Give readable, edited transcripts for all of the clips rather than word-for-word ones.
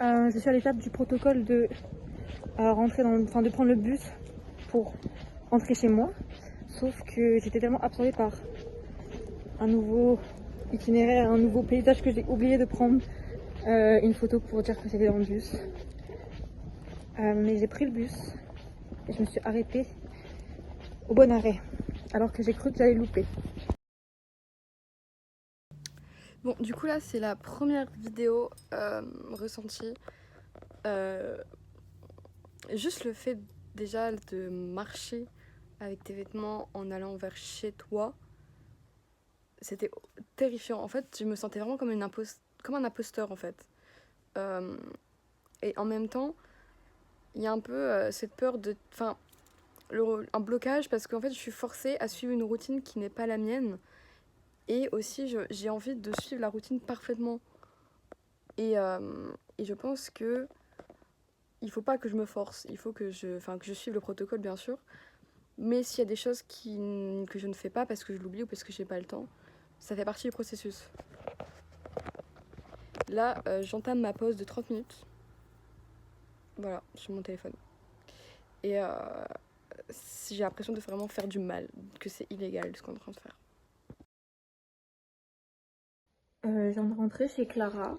Je suis à l'étape du protocole de de prendre le bus pour rentrer chez moi. Sauf que j'étais tellement absorbée par un nouveau itinéraire, un nouveau paysage que j'ai oublié de prendre une photo pour dire que c'était dans le bus. Mais j'ai pris le bus et je me suis arrêtée au bon arrêt, alors que j'ai cru que j'allais louper. Bon, du coup là c'est la première vidéo ressentie. Juste le fait déjà de marcher avec tes vêtements en allant vers chez toi, c'était terrifiant. En fait, je me sentais vraiment comme, comme un imposteur en fait. Euh, et en même temps, il y a un peu cette peur de... Enfin, un blocage parce qu'en fait je suis forcée à suivre une routine qui n'est pas la mienne. Et aussi j'ai envie de suivre la routine parfaitement. Et je pense que il faut pas que je me force, il faut que je suive le protocole bien sûr. Mais s'il y a des choses que je ne fais pas parce que je l'oublie ou parce que j'ai pas le temps, ça fait partie du processus. Là, j'entame ma pause de 30 minutes. Voilà, sur mon téléphone. Et j'ai l'impression de vraiment faire du mal, que c'est illégal ce qu'on est en train de faire. Je viens de rentrer chez Clara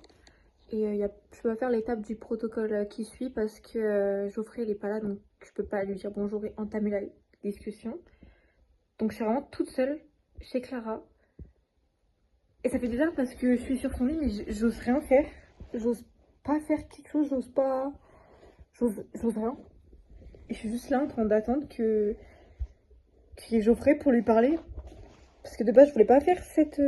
et je peux pas faire l'étape du protocole qui suit parce que Geoffrey il est pas là, donc je peux pas lui dire bonjour et entamer la discussion. Donc je suis vraiment toute seule chez Clara. Et ça fait bizarre parce que je suis sur son lit mais j'ose rien faire. J'ose pas faire quelque chose, j'ose pas... J'ose rien. Et je suis juste là en train d'attendre qu'il y ait Geoffrey pour lui parler. Parce que de base je voulais pas faire cette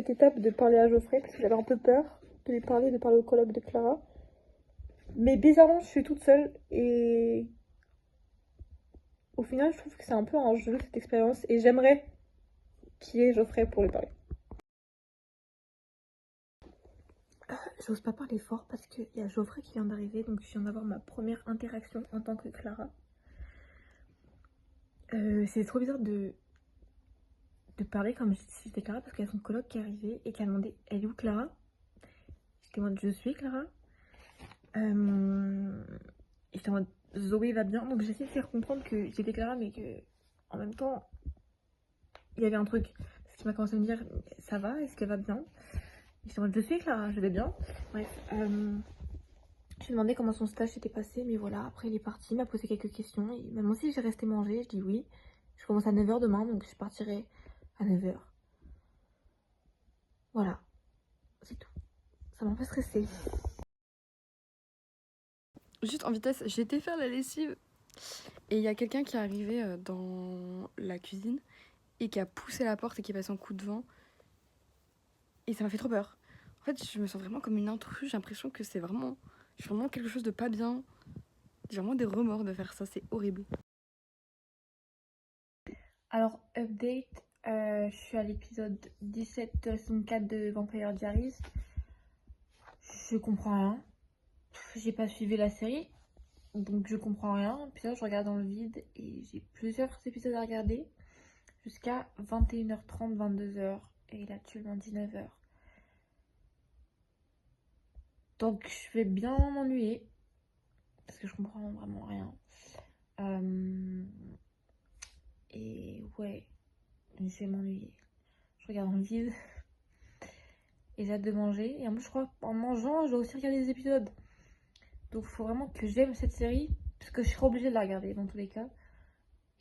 étape de parler à Geoffrey parce que j'avais un peu peur de parler au colloque de Clara. Mais bizarrement je suis toute seule et au final je trouve que c'est un peu un jeu cette expérience et j'aimerais qu'il y ait Geoffrey pour lui parler. J'ose pas parler fort parce qu'il y a Geoffrey qui vient d'arriver, donc je viens d'avoir ma première interaction en tant que Clara. C'est trop bizarre de parler comme si j'étais Clara parce qu'il y a son coloc qui est arrivé et qui a demandé elle est où Clara. J'étais en mode je suis Clara. Et j'étais en mode Zoé va bien, donc j'essaie de faire comprendre que j'étais Clara mais que en même temps il y avait un truc. Parce qu'il m'a commencé à me dire ça va, est-ce qu'elle va bien. J'étais en mode je suis Clara, je vais bien. Bref. Je lui ai demandé comment son stage s'était passé, mais voilà, après il est parti, il m'a posé quelques questions. Il m'a demandé si j'ai resté manger, je dis oui. Je commence à 9h demain, donc je partirai à 9h. Voilà, c'est tout. Ça m'a un peu stressée. Juste en vitesse, j'ai été faire la lessive et il y a quelqu'un qui est arrivé dans la cuisine et qui a poussé la porte et qui est passé en coup de vent. Et ça m'a fait trop peur. En fait, je me sens vraiment comme une intruse. J'ai l'impression que je suis vraiment quelque chose de pas bien. J'ai vraiment des remords de faire ça. C'est horrible. Alors, update, je suis à l'épisode 17 de la saison 4 de Vampire Diaries. Je comprends rien. J'ai pas suivi la série, donc je comprends rien. Puis là, je regarde dans le vide et j'ai plusieurs épisodes à regarder jusqu'à 21h30, 22h. Et il est actuellement 19h. Donc je vais bien m'ennuyer parce que je comprends vraiment rien. Et ouais, je vais m'ennuyer. Je regarde dans le vide et j'ai hâte de manger. Et en plus, je crois qu'en mangeant, je dois aussi regarder des épisodes. Donc il faut vraiment que j'aime cette série parce que je serai obligée de la regarder dans tous les cas.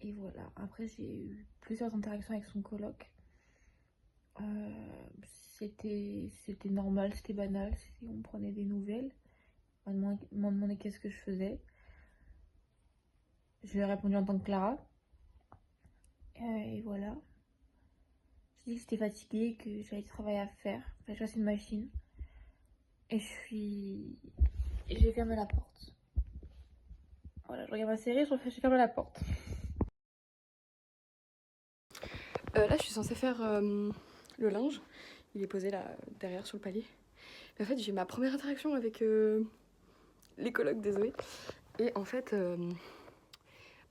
Et voilà, après j'ai eu plusieurs interactions avec son coloc. C'était normal, c'était banal, on prenait des nouvelles. Il m'a demandé qu'est-ce que je faisais. Je lui ai répondu en tant que Clara. Et voilà. J'ai dit que j'étais fatiguée, que j'avais du travail à faire. Fallait que je fasse une machine. Et j'ai fermé la porte. Voilà, je regarde ma série, je ferme la porte. Là, je suis censée faire le linge. Il est posé là, derrière, sur le palier. Mais en fait, j'ai ma première interaction avec les colocs de Zoé. Et en fait,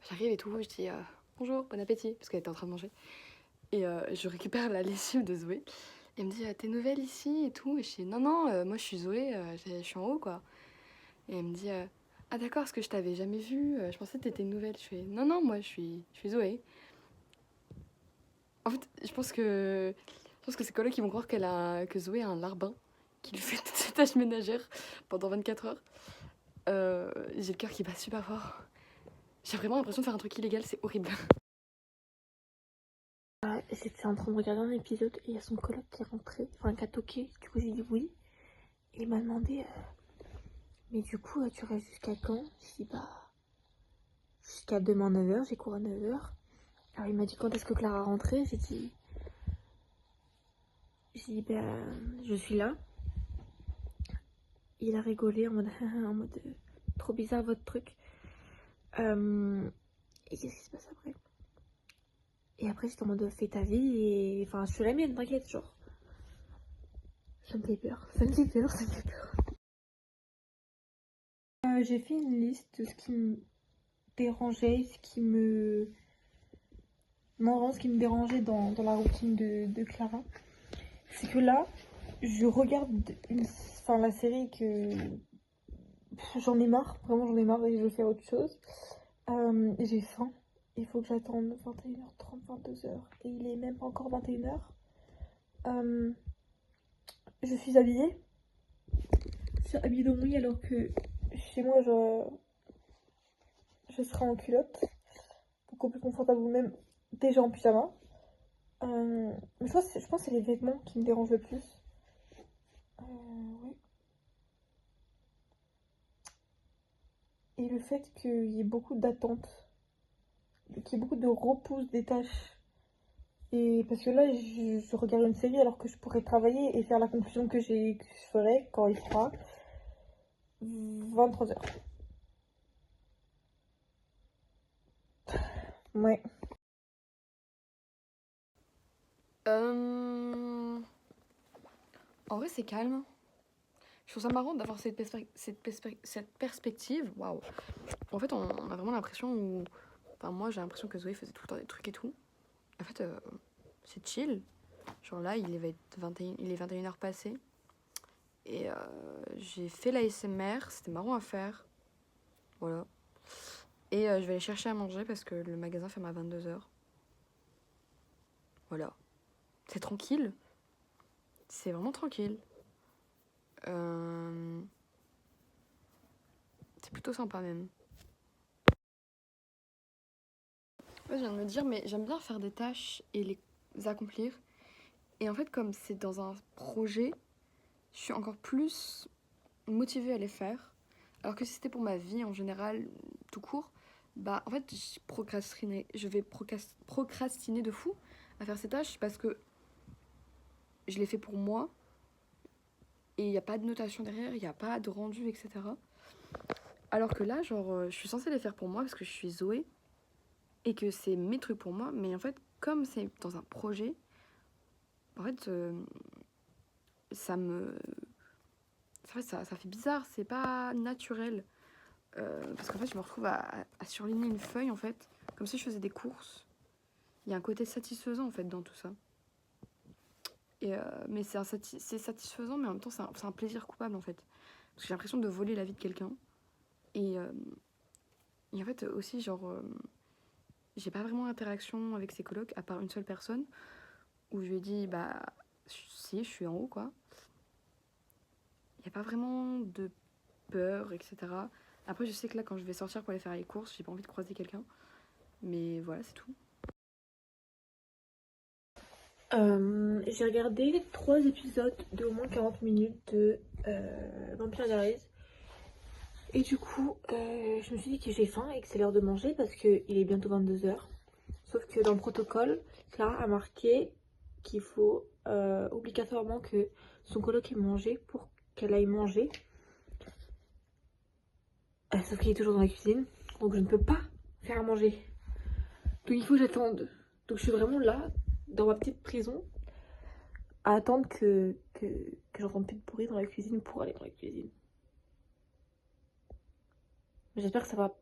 j'arrive et tout, je dis bonjour, bon appétit, parce qu'elle était en train de manger. Et je récupère la lessive de Zoé. Et elle me dit t'es nouvelle ici et tout. Et je dis non, non, moi je suis Zoé, je suis en haut quoi. Et elle me dit ah d'accord, parce que je t'avais jamais vue, je pensais que t'étais nouvelle. Je fais non, non, moi je suis Zoé. En fait, je pense que ses collègues qui vont croire que Zoé a un larbin, qui lui fait toutes ses tâches ménagères pendant 24 heures. J'ai le cœur qui bat super fort. J'ai vraiment l'impression de faire un truc illégal, c'est horrible. J'étais en train de regarder un épisode et il y a son coloc qui est rentré, enfin qui a toqué. Du coup, j'ai dit oui. Et il m'a demandé, mais du coup, tu restes jusqu'à quand? J'ai dit, bah, jusqu'à demain 9h, j'ai cours à 9h. Alors il m'a dit quand est-ce que Clara rentrait? J'ai dit, ben, je suis là. Il a rigolé en mode, en mode trop bizarre votre truc. Et qu'est-ce qui se passe après? Et après, j'étais en mode, fais ta vie et. Enfin, je suis la mienne, t'inquiète, genre. Ça me fait peur, ça me fait peur, ça me fait peur. J'ai fait une liste de ce qui me dérangeait, ce qui me. Non, vraiment, ce qui me dérangeait dans la routine de Clara. C'est que là, je regarde enfin, la série que. J'en ai marre, vraiment j'en ai marre et je veux faire autre chose. J'ai faim. Il faut que j'attende 21h30, 22h. Et il est même pas encore 21h. Je suis habillée. Je suis habillée dans mon lit alors que chez moi je serai en culotte. Beaucoup plus confortable ou même déjà en pyjama. Mais je pense que c'est les vêtements qui me dérangent le plus. Ouais. Et le fait qu'il y ait beaucoup d'attentes. Qu'il y ait beaucoup de repousse des tâches. Et parce que là, je regarde une série alors que je pourrais travailler et faire la conclusion que je ferai quand il fera 23h. Ouais. En vrai, c'est calme. Je trouve ça marrant d'avoir cette perspective. Waouh! En fait, on a vraiment l'impression où. Enfin, moi, j'ai l'impression que Zoé faisait tout le temps des trucs et tout. En fait, c'est chill. Genre là, il est 21h passé. Et j'ai fait l'ASMR. C'était marrant à faire. Voilà. Et je vais aller chercher à manger parce que le magasin ferme à 22h. Voilà. C'est tranquille. C'est vraiment tranquille. C'est plutôt sympa même. Ouais, je viens de me dire, mais j'aime bien faire des tâches et les accomplir. Et en fait, comme c'est dans un projet, je suis encore plus motivée à les faire. Alors que si c'était pour ma vie en général, tout court, bah en fait, je vais procrastiner de fou à faire ces tâches parce que je les fais pour moi et il n'y a pas de notation derrière, il n'y a pas de rendu, etc. Alors que là, genre, je suis censée les faire pour moi parce que je suis Zoé et que c'est mes trucs pour moi, mais en fait, comme c'est dans un projet, en fait, ça me. Ça fait bizarre, c'est pas naturel. Parce qu'en fait, je me retrouve à surligner une feuille, en fait, comme si je faisais des courses. Il y a un côté satisfaisant, en fait, dans tout ça. Mais c'est satisfaisant, mais en même temps, c'est un plaisir coupable, en fait. Parce que j'ai l'impression de voler la vie de quelqu'un. Et en fait, aussi, genre, j'ai pas vraiment d'interaction avec ses colocs, à part une seule personne, où je lui ai dit, bah, si, je suis en haut, quoi. Il n'y a pas vraiment de peur, etc. Après, je sais que là, quand je vais sortir pour aller faire les courses, j'ai pas envie de croiser quelqu'un. Mais voilà, c'est tout. J'ai regardé 3 épisodes de au moins 40 minutes de Vampire Diaries. Et du coup, je me suis dit que j'ai faim et que c'est l'heure de manger parce qu'il est bientôt 22h. Sauf que dans le protocole, Clara a marqué qu'il faut obligatoirement que son coloc ait mangé pour qu'elle aille manger. Sauf qu'il est toujours dans la cuisine, donc je ne peux pas faire à manger. Donc il faut que j'attende. Donc je suis vraiment là, dans ma petite prison, à attendre que j'entende plus de bruit dans la cuisine pour aller dans la cuisine. J'espère que ça va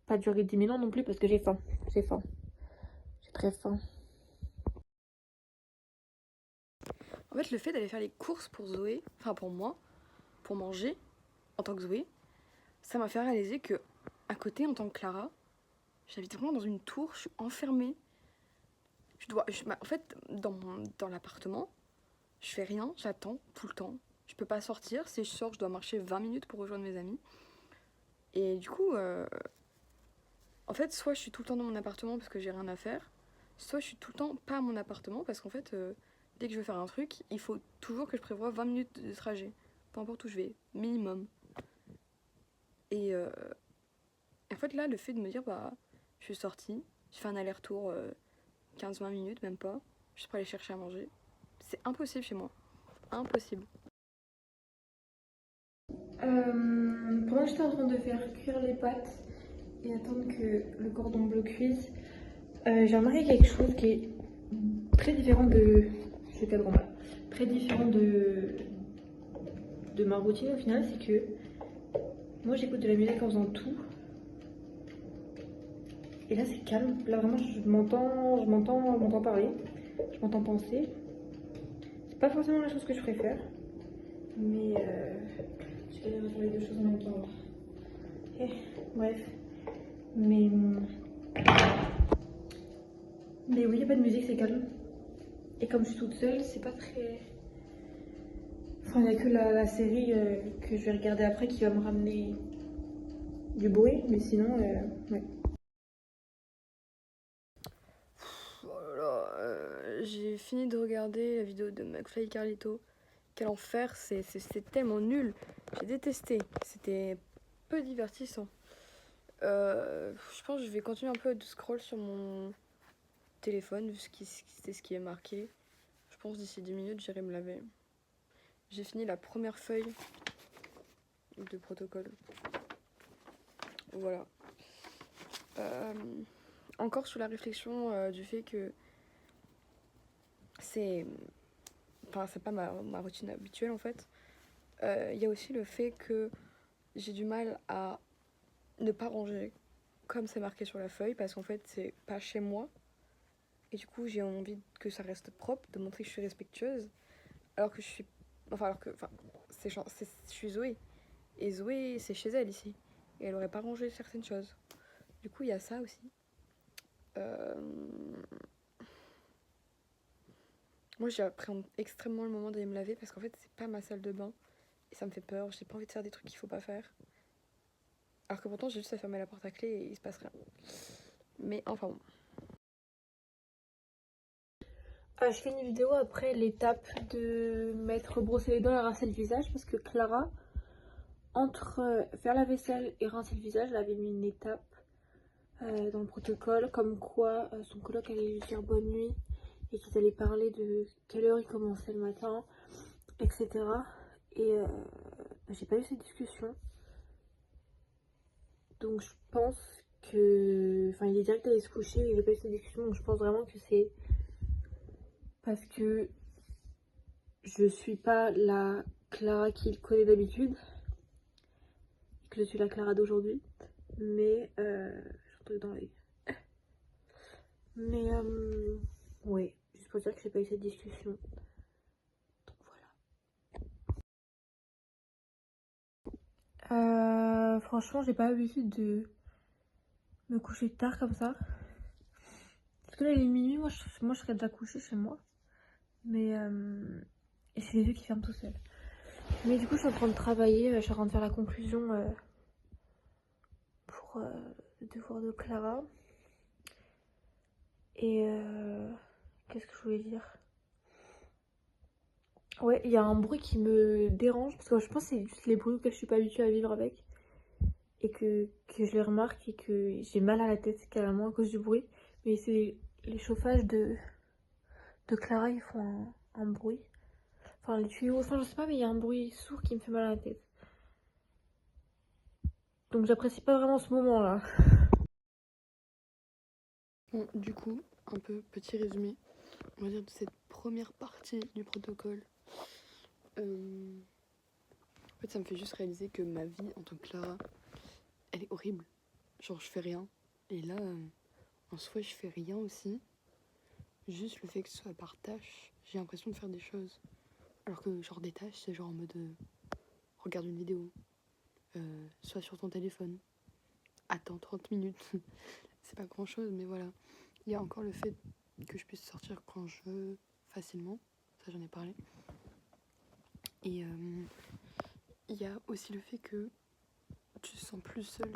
pas durer 10 000 ans non plus parce que j'ai faim. J'ai faim. J'ai très faim. En fait, le fait d'aller faire les courses pour Zoé, enfin pour moi, pour manger, en tant que Zoé, ça m'a fait réaliser que à côté, en tant que Clara, j'habite vraiment dans une tour, je suis enfermée. En fait, dans l'appartement, je fais rien, j'attends tout le temps. Je peux pas sortir. Si je sors, je dois marcher 20 minutes pour rejoindre mes amis. Et du coup, en fait, soit je suis tout le temps dans mon appartement parce que j'ai rien à faire, soit je suis tout le temps pas à mon appartement parce qu'en fait, dès que je veux faire un truc, il faut toujours que je prévoie 20 minutes de trajet. Peu importe où je vais, minimum. Et en fait, là, le fait de me dire, bah, je suis sortie, je fais un aller-retour 15-20 minutes, même pas, je suis prêt à aller chercher à manger. C'est impossible chez moi. Impossible. Pendant que j'étais en train de faire cuire les pâtes et attendre que le cordon bleu cuise, j'ai remarqué quelque chose qui est très différent de. Je fais cadran là. Très différent de ma routine au final, c'est que moi j'écoute de la musique en faisant tout. Et là c'est calme. Là vraiment je m'entends parler, je m'entends penser. C'est pas forcément la chose que je préfère, mais je galère à faire les deux choses en même temps. Eh, bref. Mais, mais oui, il n'y a pas de musique, c'est calme. Et comme je suis toute seule, c'est pas très. Enfin, il n'y a que la série que je vais regarder après qui va me ramener du bruit, mais sinon, ouais. Oh là là, j'ai fini de regarder la vidéo de McFly et Carlito. Quel enfer, c'est tellement nul. J'ai détesté. C'était peu divertissant. Je pense que je vais continuer un peu de scroll sur mon téléphone, vu c'est ce qui est marqué. Je pense d'ici 10 minutes, j'irai me laver. J'ai fini la première feuille de protocole. Voilà. Euh, Encore sous la réflexion du fait que c'est. Enfin, c'est pas ma routine habituelle en fait. Il y a aussi le fait que j'ai du mal à ne pas ranger comme c'est marqué sur la feuille parce qu'en fait, c'est pas chez moi. Et du coup, j'ai envie que ça reste propre, de montrer que je suis respectueuse. Alors que je suis. Enfin, alors que. Enfin, je suis Zoé. Et Zoé, c'est chez elle ici. Et elle aurait pas rangé certaines choses. Du coup, il y a ça aussi. Euh, Moi, j'appréhende extrêmement le moment d'aller me laver parce qu'en fait, c'est pas ma salle de bain. Et ça me fait peur. J'ai pas envie de faire des trucs qu'il faut pas faire. Alors que pourtant, j'ai juste à fermer la porte à clé et il se passe rien. Mais enfin bon. Je fais une vidéo après l'étape de mettre brosser les dents et rincer le visage parce que Clara, entre faire la vaisselle et rincer le visage, elle avait mis une étape dans le protocole comme quoi son coloc allait lui dire bonne nuit et qu'ils allaient parler de quelle heure il commençait le matin, etc. Et j'ai pas eu cette discussion. Donc je pense que. Enfin, il est direct allé se coucher, il n'a pas eu cette discussion, donc je pense vraiment que c'est parce que je suis pas la Clara qu'il connaît d'habitude, que je suis la Clara d'aujourd'hui, mais j'ai un truc dans l'œil. Mais ouais, juste pour dire que j'ai pas eu cette discussion. Donc voilà. Franchement, j'ai pas l'habitude de me coucher tard comme ça. Parce que là, il est minuit, moi je serais déjà couchée chez moi. Mais et c'est les yeux qui ferment tout seuls. Mais du coup, je suis en train de travailler, je suis en train de faire la conclusion pour le devoir de Clara. Et qu'est-ce que je voulais dire? Ouais, il y a un bruit qui me dérange parce que je pense que c'est juste les bruits auxquels je suis pas habituée à vivre avec. Et que je les remarque et que j'ai mal à la tête carrément à cause du bruit. Mais c'est les chauffages de Clara, ils font un bruit. Enfin, les tuyaux, enfin, je sais pas, mais il y a un bruit sourd qui me fait mal à la tête. Donc j'apprécie pas vraiment ce moment-là. Bon, du coup, un peu petit résumé, on va dire de cette première partie du protocole. En fait, ça me fait juste réaliser que ma vie en tant que Clara, elle est horrible. Genre, je fais rien. Et là, en soi, je fais rien aussi. Juste le fait que ce soit par tâche, j'ai l'impression de faire des choses. Alors que, genre, des tâches, c'est genre en mode regarde une vidéo, sois sur ton téléphone, attends 30 minutes. C'est pas grand chose, mais voilà. Il y a encore le fait que je puisse sortir quand je veux facilement, ça j'en ai parlé. Et il y a aussi le fait que tu te sens plus seule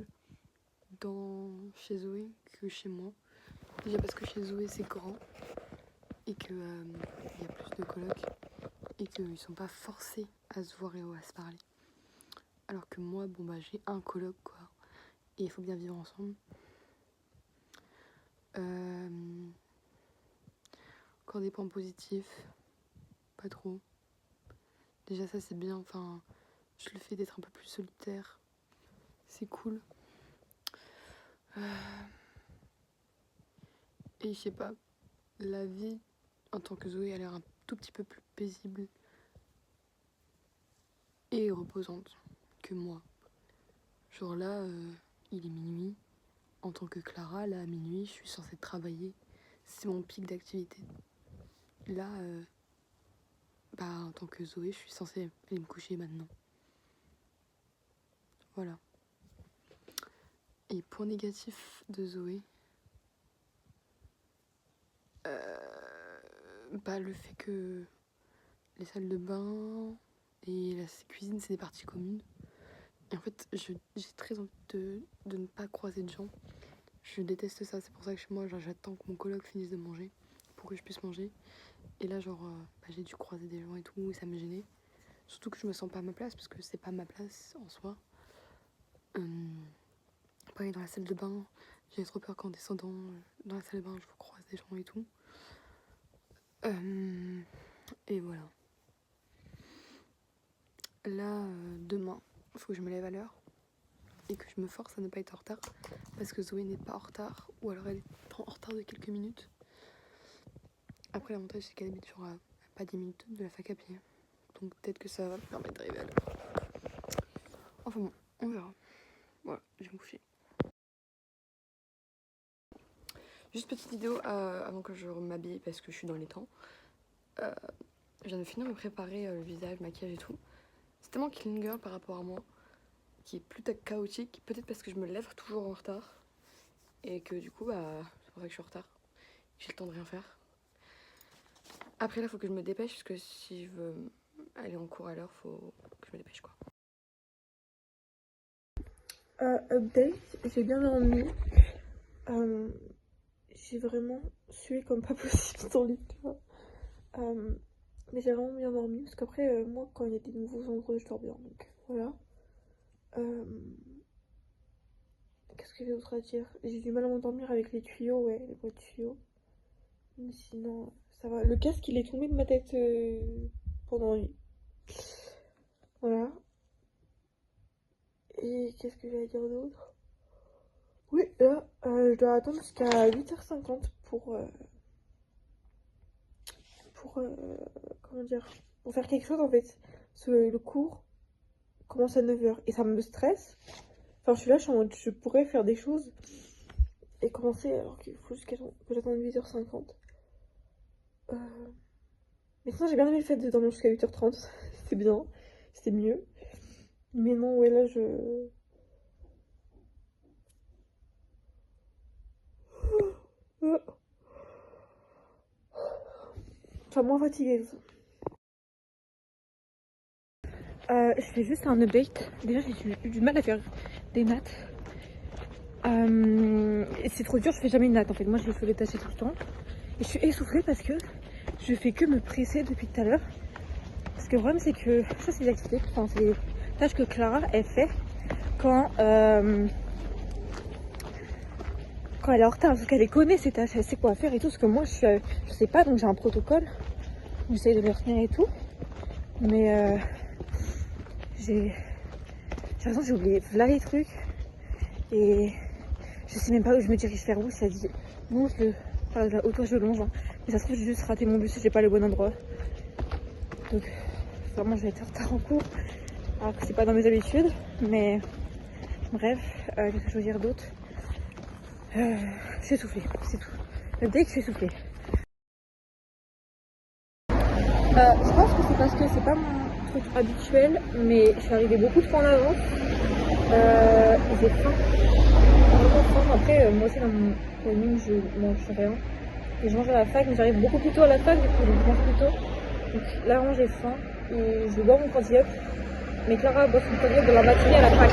chez Zoé que chez moi. Déjà parce que chez Zoé c'est grand et que y a plus de colocs et qu'ils sont pas forcés à se voir et à se parler. Alors que moi, bon bah j'ai un coloc quoi, et il faut bien vivre ensemble. Encore des points positifs, pas trop. Déjà ça c'est bien, enfin je le fais d'être un peu plus solitaire, c'est cool. Et je sais pas, la vie en tant que Zoé a l'air un tout petit peu plus paisible et reposante que moi. Genre là, il est minuit. En tant que Clara, là à minuit, je suis censée travailler. C'est mon pic d'activité. Là, en tant que Zoé, je suis censée aller me coucher maintenant. Voilà. Et point négatif de Zoé, le fait que les salles de bain et la cuisine, c'est des parties communes. Et en fait, j'ai très envie de ne pas croiser de gens. Je déteste ça, c'est pour ça que chez moi, j'attends que mon coloc finisse de manger pour que je puisse manger. Et là, j'ai dû croiser des gens et tout, et ça me gênait. Surtout que je me sens pas à ma place, parce que c'est pas ma place en soi. Pareil, dans la salle de bain, j'ai trop peur qu'en descendant dans la salle de bain, je croise des gens et tout. Et voilà. Là, demain, il faut que je me lève à l'heure et que je me force à ne pas être en retard, parce que Zoé n'est pas en retard, ou alors elle est en retard de quelques minutes. Après, l'avantage, c'est qu'elle habite sur pas 10 minutes de la fac à pied. Donc peut-être que ça va me permettre d'arriver à l'heure. Enfin bon, on verra. Voilà, je vais me coucher. Juste petite vidéo avant que je m'habille parce que je suis dans les temps. Je viens de finir de me préparer le visage, maquillage et tout. C'est tellement clean girl par rapport à moi, qui est plus chaotique. Peut-être parce que je me lève toujours en retard. Et que du coup, c'est pour ça que je suis en retard. J'ai le temps de rien faire. Après là, faut que je me dépêche parce que si je veux aller en cours à l'heure, faut que je me dépêche quoi. Update, j'ai bien dormi. J'ai vraiment sué comme pas possible dans le lit, tu vois. Mais j'ai vraiment bien dormi parce qu'après, moi, quand il y a des nouveaux endroits, je dors bien. Donc voilà. Qu'est-ce que j'ai d'autre à dire? J'ai du mal à m'endormir avec les tuyaux, ouais, les bruits de tuyaux. Mais sinon, ça va. Le casque, il est tombé de ma tête pendant la nuit. Voilà. Et qu'est-ce que j'allais dire d'autre? Oui, là, je dois attendre jusqu'à 8h50 pour comment dire, pour faire quelque chose en fait. Parce que le cours commence à 9h et ça me stresse. Enfin, je suis là, je pourrais faire des choses et commencer alors qu'il faut que j'attende 8h50. Mais sinon, j'ai bien aimé le fait de dormir jusqu'à 8h30. C'était bien, c'était mieux. Mais non, ouais, là, Enfin, moins fatiguée. Je fais juste un update. Déjà, j'ai eu du mal à faire des nattes. C'est trop dur, je fais jamais une natte en fait. Moi, je fais les tâcher tout le temps. Et je suis essoufflée parce que je fais que me presser depuis tout à l'heure. Parce que le problème, c'est que ça, c'est des activités, enfin, c'est des tâches que Clara, elle fait quand elle est en retard. Parce qu'elle les connaît, ces tâches, elle sait quoi faire et tout. Parce que moi, je sais pas, donc j'ai un protocole. J'essaye de me retenir et tout. Mais j'ai l'impression que j'ai oublié là les trucs. Et je sais même pas où je me dirige vers où. Ça dit longe le. Enfin, autant je longe. Hein. Mais ça se trouve, j'ai juste raté mon bus et j'ai pas le bon endroit. Donc, vraiment, je vais être en retard en cours. Alors que c'est pas dans mes habitudes. Mais bref, qu'est-ce que je veux dire d'autre? Je suis essoufflée, c'est tout. Dès que je suis essoufflée. Je pense que c'est parce que c'est pas mon truc habituel. Mais je suis arrivée beaucoup de fois en avance. J'ai faim. Vraiment faim. Après, moi aussi, dans mon planning, je mange rien. Et je mange à la fac, mais j'arrive beaucoup plus tôt à la fac, du coup, donc je mange plus tôt. Donc là, vraiment, j'ai faim. Et je vais boire mon candy-up. Mais Clara boit son candy-up de la matinée à la fac.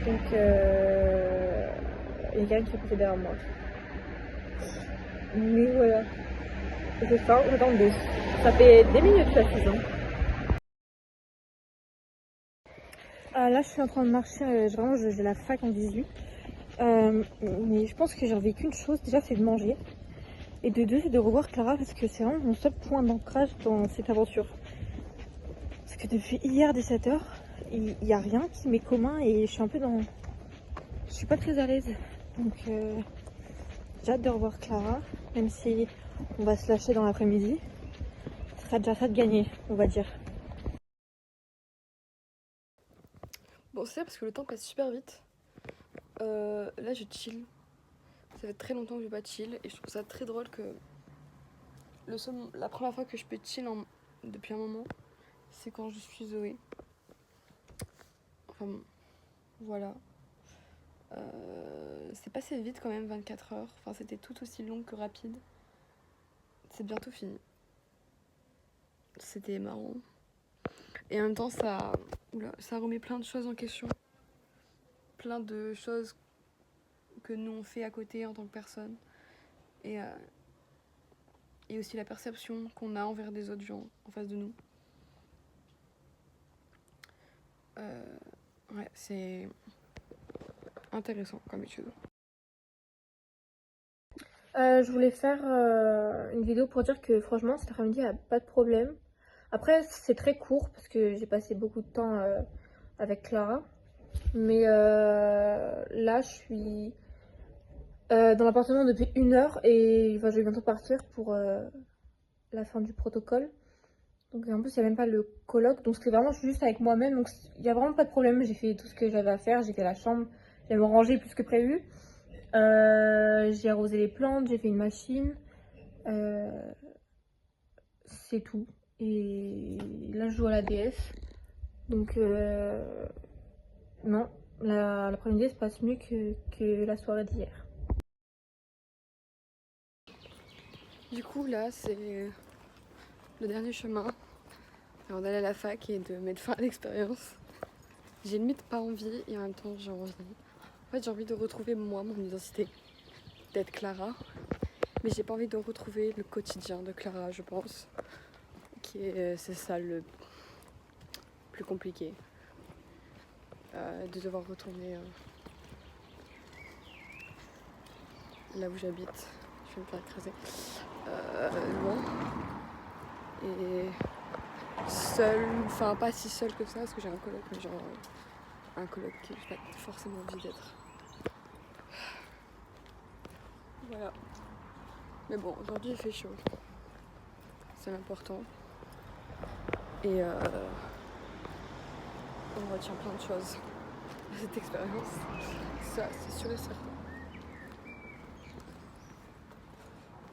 Donc, il y a quelqu'un qui est passé derrière moi. Mais voilà. J'ai faim, j'attends le bus. Ça fait des minutes que je suis assise. Là, je suis en train de marcher. Vraiment, j'ai la fac en visu. Mais je pense que j'ai envie qu'une chose. Déjà, c'est de manger. Et de deux, c'est de revoir Clara parce que c'est vraiment mon seul point d'ancrage dans cette aventure. Parce que depuis hier 17h, il n'y a rien qui m'est commun et je suis un peu dans... Je suis pas très à l'aise. Donc j'ai hâte de revoir Clara, même si on va se lâcher dans l'après-midi. Ce sera déjà ça de gagner, on va dire. Bon, c'est ça parce que le temps passe super vite. Là, je chill. Ça fait très longtemps que je vais pas chill et je trouve ça très drôle que la première fois que je peux chill depuis un moment, c'est quand je suis Zoé. Enfin bon, voilà. C'est passé vite quand même 24 heures. Enfin, c'était tout aussi long que rapide. C'est bientôt fini. C'était marrant. Et en même temps, ça remet plein de choses en question. Plein de choses que nous on fait à côté en tant que personne. Et aussi la perception qu'on a envers des autres gens en face de nous. Ouais, c'est intéressant comme étude. Je voulais faire une vidéo pour dire que franchement cet après-midi il n'y a pas de problème. Après c'est très court parce que j'ai passé beaucoup de temps avec Clara. Mais là je suis dans l'appartement depuis 1 heure et enfin, je vais bientôt partir pour la fin du protocole. Donc en plus il n'y a même pas le colloque, donc c'est vraiment juste avec moi-même, donc il n'y a vraiment pas de problème. J'ai fait tout ce que j'avais à faire, j'ai fait la chambre, j'ai me rangé plus que prévu. J'ai arrosé les plantes, j'ai fait une machine. C'est tout. Et là, je joue à la DS. Donc, non, l'après-midi se passe mieux que la soirée d'hier. Du coup, là, c'est le dernier chemin avant d'aller à la fac et de mettre fin à l'expérience. J'ai limite pas envie et en même temps, j'ai envie. En fait, j'ai envie de retrouver moi, mon identité, d'être Clara. Mais j'ai pas envie de retrouver le quotidien de Clara, je pense. C'est ça le plus compliqué. De devoir retourner là où j'habite. Je vais me faire écraser. Loin. Et seule, enfin pas si seule que ça, parce que j'ai un coloc, mais genre un coloc que j'ai pas forcément envie d'être. Voilà. Mais bon, aujourd'hui il fait chaud. C'est l'important. Et on retient plein de choses de cette expérience. Ça, c'est sûr et certain.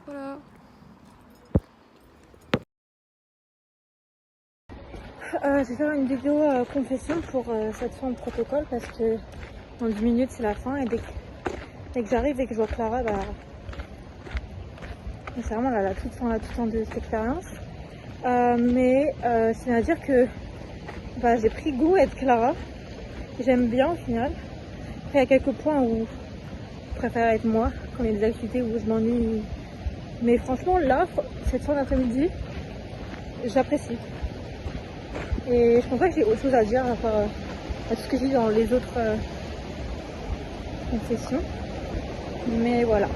Voilà. Je vais faire une vidéo confession pour cette fin de protocole parce que dans 10 minutes c'est la fin et dès que j'arrive et que je vois Clara, bah, c'est vraiment la toute fin de cette expérience. Mais c'est à dire que bah, j'ai pris goût à être Clara. J'aime bien au final. Après, il y a quelques points où je préfère être moi, quand il y a des activités où je m'ennuie. Mais franchement, là, cette fin d'après-midi, j'apprécie. Et je pense pas que j'ai autre chose à dire à part à tout ce que j'ai dit dans les autres confessions. Mais voilà.